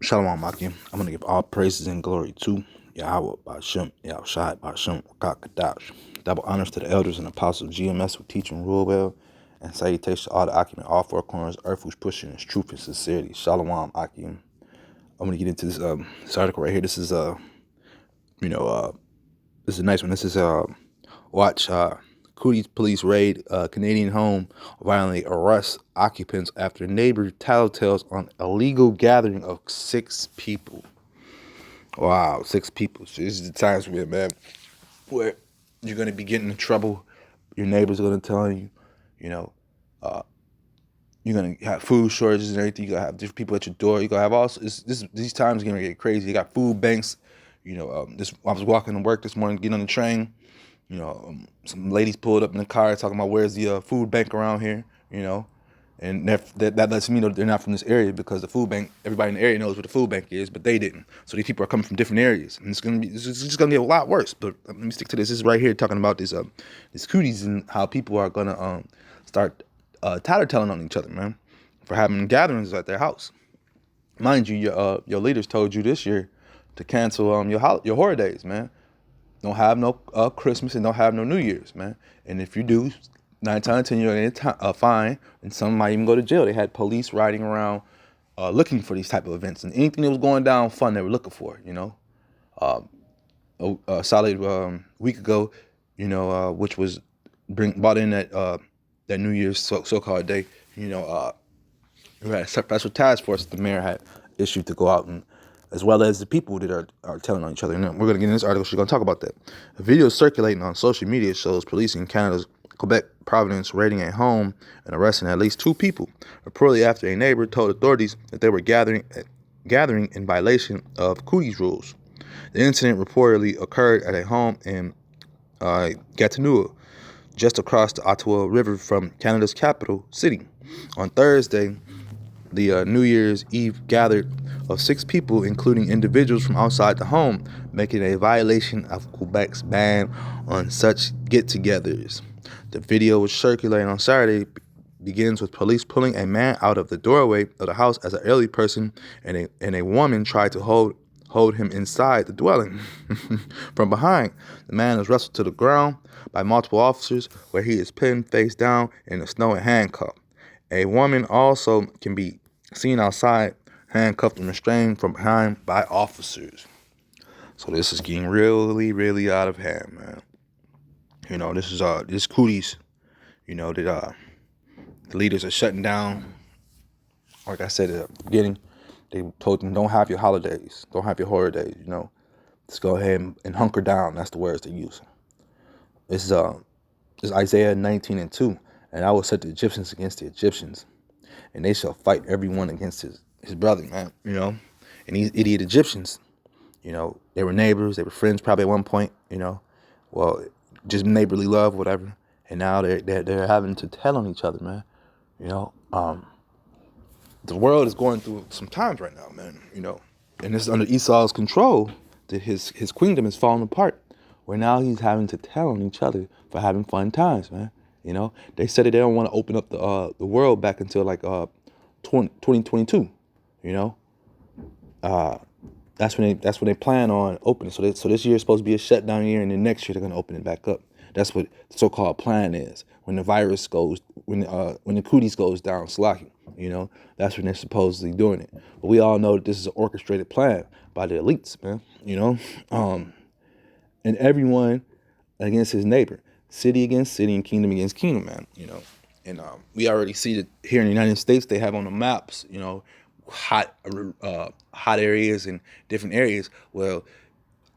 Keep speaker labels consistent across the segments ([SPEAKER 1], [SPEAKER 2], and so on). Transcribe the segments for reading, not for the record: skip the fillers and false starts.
[SPEAKER 1] Shalom, Makim. I'm going to give all praises and glory to Yahweh, Bashem, Yahushai, Bashem, Kadash. Double honors to the elders and apostles of GMS who teach and rule well. And salutations to all the Akim in all four corners, earth who's pushing its truth and sincerity. Shalom, Akim. I'm going to get into this article right here. This is, you know, this is a nice one. This is, watch, Coogee police raid Canadian home, violently arrest occupants after neighbor tattletales on illegal gathering of 6 people. Wow, 6 people. So this is the times we're in, man, where you're gonna be getting in trouble. Your neighbors are gonna tell you, you know, you're gonna have food shortages and everything. You gotta have different people at your door. You gotta have also these times are gonna get crazy. You got food banks. I was walking to work this morning, getting on the train. Some ladies pulled up in the car talking about where's the food bank around here. And that lets me know that they're not from this area because the food bank, everybody in the area knows what the food bank is, but they didn't. So these people are coming from different areas, and it's just gonna be a lot worse. But let me stick to this. This is right here talking about these cooties and how people are gonna start tattletaling on each other, man, for having gatherings at their house. Mind you, your leaders told you this year to cancel your holidays, man. Don't have no Christmas and don't have no New Year's, man. And if you do, 9 times out of 10 you're gonna get a fine, and some might even go to jail. They had police riding around looking for these type of events, and anything that was going down fun they were looking for. A solid week ago, which was brought in that New Year's so-called day. We had a special task force that the mayor had issued to go out and, as well as the people that are telling on each other. And we're going to get in this article. She's going to talk about that. A video circulating on social media shows police in Canada's Quebec province raiding a home and arresting at least 2 people, reportedly after a neighbor told authorities that they were gathering in violation of Coogee's rules. The incident reportedly occurred at a home in Gatineau, just across the Ottawa River from Canada's capital city. On Thursday, the New Year's Eve gathered of 6 people, including individuals from outside the home, making a violation of Quebec's ban on such get-togethers. The video, which circulated on Saturday, begins with police pulling a man out of the doorway of the house as an elderly person and a woman tried to hold him inside the dwelling. From behind, the man is wrestled to the ground by multiple officers, where he is pinned face down in the snow and handcuffed. A woman also can be seen outside, handcuffed and restrained from behind by officers. So this is getting really, really out of hand, man. This cooties, that the leaders are shutting down. Like I said at the beginning, they told them don't have your holidays, don't have your holidays, Just go ahead and hunker down. That's the words they use. This is Isaiah 19:2. And I will set the Egyptians against the Egyptians, and they shall fight everyone against his brother, man. And these idiot Egyptians, they were neighbors, they were friends probably at one point, well, just neighborly love, whatever. And now they're having to tell on each other, man. The world is going through some times right now, man. And this is under Esau's control that his kingdom is falling apart, where now he's having to tell on each other for having fun times, man. They said that they don't want to open up the world back until like 2022. That's when they plan on opening. So this year is supposed to be a shutdown year, and then next year they're gonna open it back up. That's what the so-called plan is. When the virus goes, when the cooties goes down, slacking. That's when they're supposedly doing it. But we all know that this is an orchestrated plan by the elites, man. And everyone against his neighbor, city against city, and kingdom against kingdom, man. And we already see that here in the United States, they have on the maps, hot areas and different areas. Well,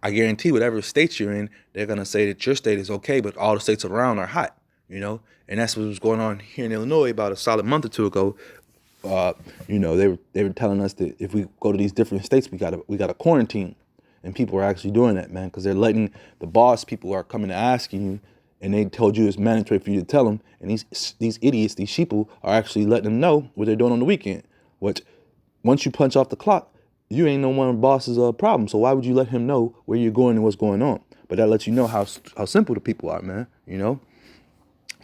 [SPEAKER 1] I guarantee whatever state you're in, they're gonna say that your state is okay, but all the states around are hot. And that's what was going on here in Illinois about a solid month or 2 ago. They were telling us that if we go to these different states, we gotta quarantine, and people are actually doing that, man, because they're letting the boss people are coming to asking you, and they told you it's mandatory for you to tell them, and these idiots, these sheeple, are actually letting them know what they're doing on the weekend. Which, once you punch off the clock, you ain't no one boss's problem. So why would you let him know where you're going and what's going on? But that lets you know how simple the people are, man.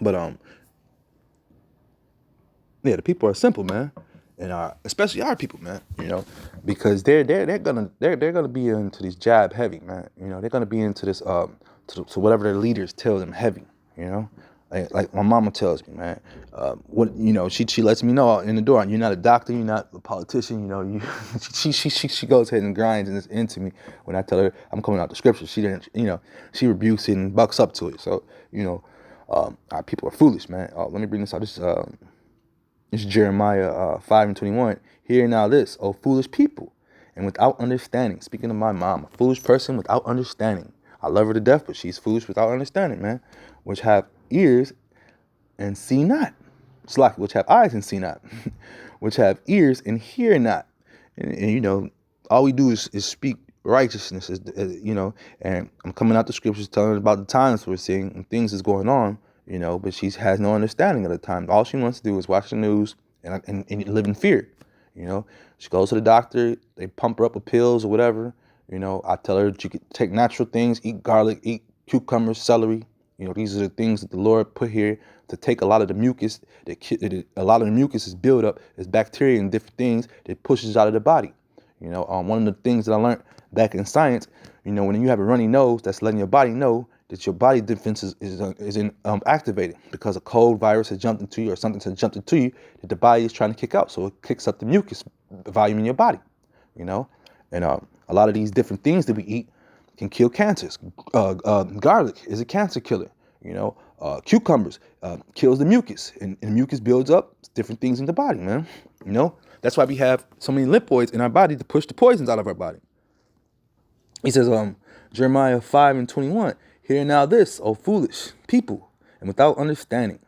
[SPEAKER 1] But yeah, the people are simple, man. and especially our people, man. Because they're gonna be into these jab heavy, man. They're gonna be into this to whatever their leaders tell them heavy. Like my mama tells me, man. What she lets me know in the door. You're not a doctor. You're not a politician. You she goes ahead and grinds and it's into me when I tell her I'm coming out the scripture. She didn't. She rebukes it and bucks up to it. So our people are foolish, man. Let me bring this out. This is Jeremiah 5:21. Hear now this, O foolish people, and without understanding. Speaking of my mom, a foolish person without understanding. I love her to death, but she's foolish without understanding, man. Which have ears and see not. Which have eyes and see not. Which have ears and hear not. And all we do is speak righteousness, and I'm coming out the scriptures telling her about the times we're seeing and things is going on, but she has no understanding of the time. All she wants to do is watch the news and live in fear. She goes to the doctor, they pump her up with pills or whatever. I tell her she could take natural things, eat garlic, eat cucumbers, celery. These are the things that the Lord put here to take a lot of the mucus. A lot of the mucus is built up as bacteria and different things that pushes out of the body. One of the things that I learned back in science, when you have a runny nose, that's letting your body know that your body defense is activated because a cold virus has jumped into you or something has jumped into you that the body is trying to kick out. So it kicks up the mucus volume in your body, and a lot of these different things that we eat can kill cancers. Garlic is a cancer killer. Cucumbers kills the mucus, and mucus builds up different things in the body, man. That's why we have so many lipoids in our body to push the poisons out of our body. He says, Jeremiah 5:21, hear now this, O foolish people, and without understanding.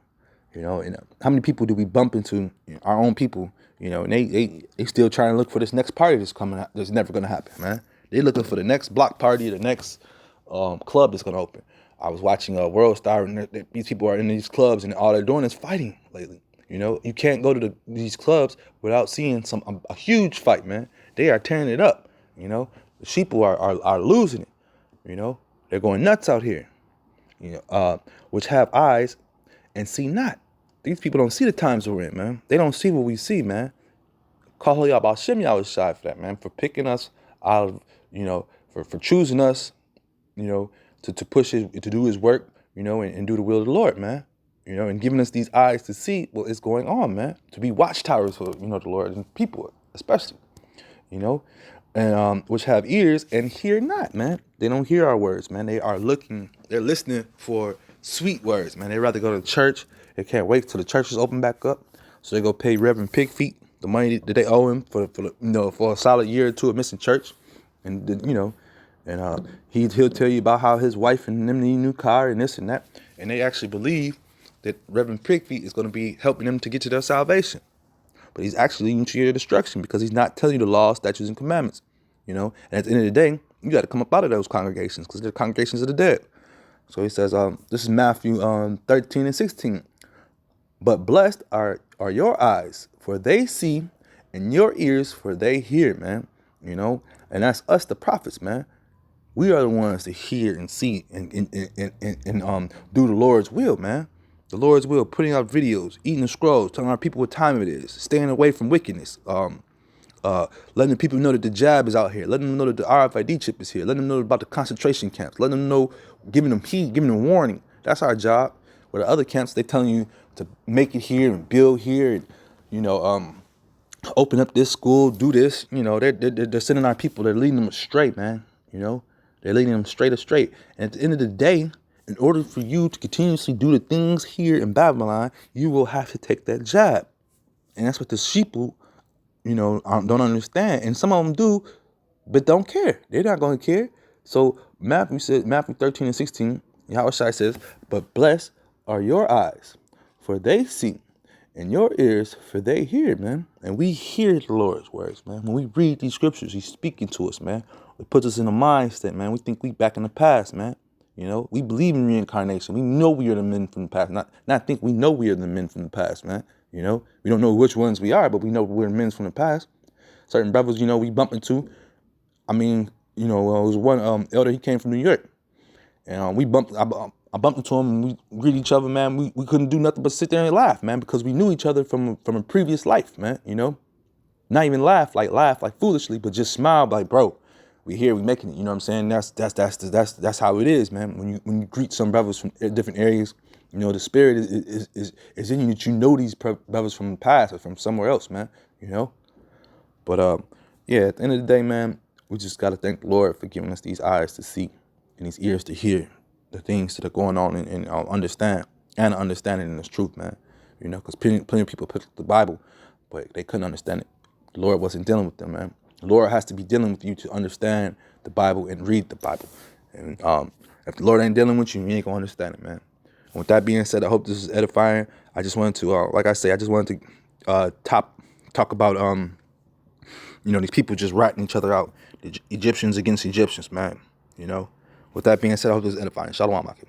[SPEAKER 1] And how many people do we bump into, our own people, and they still trying to look for this next party that's coming out, that's never going to happen, man. They looking for the next block party, the next club that's going to open. I was watching World Star, and these people are in these clubs, and all they're doing is fighting lately. You can't go to these clubs without seeing a huge fight, man. They are tearing it up. The sheeple are losing it. They're going nuts out here. Which have eyes and see not. These people don't see the times we're in, man. They don't see what we see, man. Call Hashem Yahushai for that, man, for picking us out of, for choosing us, to push to do his work, and do the will of the Lord, man. And giving us these eyes to see what is going on, man. To be watchtowers for, the Lord and people, especially, and which have ears and hear not, man. They don't hear our words, man. They're listening for sweet words, man. They rather go to church. They can't wait till the churches open back up, so they go pay Reverend Pigfeet the money that they owe him for a solid year or two of missing church, and he'll tell you about how his wife and them need a new car and this and that, and they actually believe that Reverend Pigfeet is going to be helping them to get to their salvation. But he's actually leading to your destruction because he's not telling you the laws, statutes, and commandments. And at the end of the day, you got to come up out of those congregations because they're congregations of the dead. So he says, this is Matthew 13:16. But blessed are your eyes, for they see, and your ears, for they hear, man. And that's us, the prophets, man. We are the ones to hear and see and do the Lord's will, man. The Lord's will, putting out videos, eating the scrolls, telling our people what time it is, staying away from wickedness, letting the people know that the jab is out here, letting them know that the RFID chip is here, letting them know about the concentration camps, letting them know, giving them heat, giving them warning. That's our job. Where the other camps, they telling you to make it here and build here and, open up this school, do this. They're sending our people, they're leading them astray, man. They're leading them straight astray. And at the end of the day, in order for you to continuously do the things here in Babylon, you will have to take that jab. And that's what the sheeple, don't understand. And some of them do, but don't care. They're not going to care. So Matthew 13:16, Yahushua says, but blessed are your eyes, for they see, and your ears, for they hear, man. And we hear the Lord's words, man. When we read these scriptures, he's speaking to us, man. It puts us in a mindset, man. We think we back in the past, man. We believe in reincarnation. We know we are the men from the past. Not think we know we are the men from the past, man. We don't know which ones we are, but we know we're men from the past. Certain brothers, we bump into. I was one elder, he came from New York. And I bumped into him and we greet each other, man. We couldn't do nothing but sit there and laugh, man, because we knew each other from a previous life, man, Not even laugh like foolishly, but just smile like, bro, we here, we making it. You know what I'm saying? That's how it is, man. When you greet some brothers from different areas, you know, the spirit is in you that you know these brothers from the past or from somewhere else, man. You know? But yeah, at the end of the day, man, we just gotta thank the Lord for giving us these eyes to see and these ears to hear the things that are going on and understand and understanding in this truth, man. You know, because plenty of people picked up the Bible, but they couldn't understand it. The Lord wasn't dealing with them, man. The Lord has to be dealing with you to understand the Bible and read the Bible. And if the Lord ain't dealing with you, you ain't gonna understand it, man. And with that being said, I hope this is edifying. I just wanted to, like I say, I just wanted to talk about you know, these people just ratting each other out. The Egyptians against Egyptians, man. You know. With that being said, I hope this is edifying. Shalom, Akim.